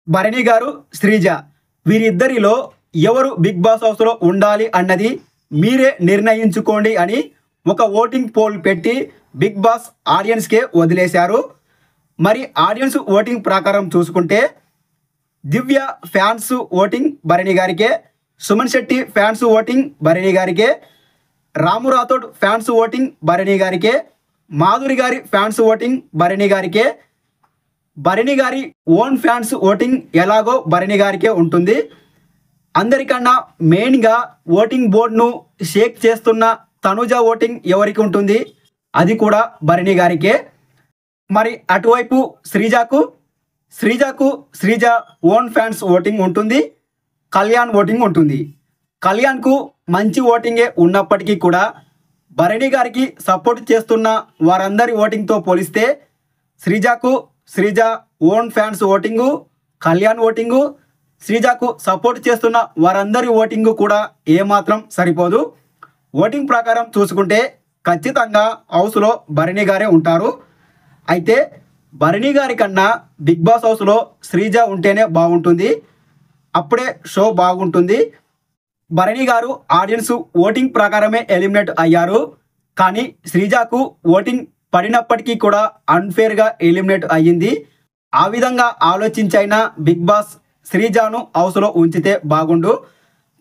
భరణి గారు, శ్రీజ వీరిద్దరిలో ఎవరు big boss హౌస్లో ఉండాలి అన్నది మీరే నిర్ణయించుకోండి అని ఒక ఓటింగ్ పోల్ పెట్టి బిగ్ బాస్ ఆడియన్స్కే వదిలేశారు. మరి ఆడియన్స్ ఓటింగ్ ప్రకారం చూసుకుంటే దివ్య ఫ్యాన్స్ ఓటింగ్ భరణి గారికే, సుమన్ శెట్టి ఫ్యాన్స్ ఓటింగ్ భరణి గారికే, రాము రాథోడ్ ఫ్యాన్స్ ఓటింగ్ భరణి గారికే, మాధురి గారి ఫ్యాన్స్ ఓటింగ్ భరణి గారికే, భరణి గారి ఓన్ ఫ్యాన్స్ ఓటింగ్ ఎలాగో భరణి గారికే ఉంటుంది. అందరికన్నా మెయిన్గా ఓటింగ్ బోర్డును షేక్ చేస్తున్న తనుజ ఓటింగ్ ఎవరికి ఉంటుంది? అది కూడా భరణి గారికే. మరి అటువైపు శ్రీజ ఓన్ ఫ్యాన్స్ ఓటింగ్ ఉంటుంది, కళ్యాణ్ ఓటింగ్ ఉంటుంది. కళ్యాణ్కు మంచి ఓటింగే ఉన్నప్పటికీ కూడా భరణి గారికి సపోర్ట్ చేస్తున్న వారందరి ఓటింగ్తో పోలిస్తే Sreeja own fans voting, Kalyan voting, శ్రీజకు సపోర్ట్ చేస్తున్న వారందరి ఓటింగు కూడా ఏమాత్రం సరిపోదు. ఓటింగ్ ప్రకారం చూసుకుంటే ఖచ్చితంగా హౌస్లో భరణి గారే ఉంటారు. అయితే భరణి గారి కన్నా బిగ్ బాస్ హౌస్లో శ్రీజ ఉంటేనే బాగుంటుంది, అప్పుడే షో బాగుంటుంది. భరణి గారు ఆడియన్స్ ఓటింగ్ ప్రకారమే ఎలిమినేట్ అయ్యారు, కానీ శ్రీజకు ఓటింగ్ పడినప్పటికీ కూడా అన్ఫేర్గా ఎలిమినేట్ అయ్యింది. ఆ విధంగా ఆలోచించైనా బిగ్ బాస్ శ్రీజను హౌస్లో ఉంచితే బాగుండు.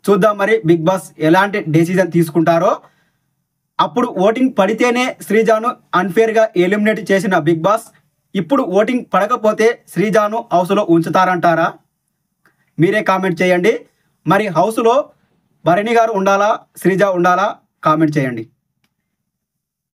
చూద్దాం మరి బిగ్ బాస్ ఎలాంటి డెసిజన్ తీసుకుంటారో. అప్పుడు ఓటింగ్ పడితేనే శ్రీజను అన్ఫేర్గా ఎలిమినేట్ చేసిన బిగ్ బాస్ ఇప్పుడు ఓటింగ్ పడకపోతే శ్రీజను హౌస్లో ఉంచుతారంటారా? మీరే కామెంట్ చేయండి. మరి హౌస్లో భరణి గారు ఉండాలా, శ్రీజ ఉండాలా? కామెంట్ చేయండి.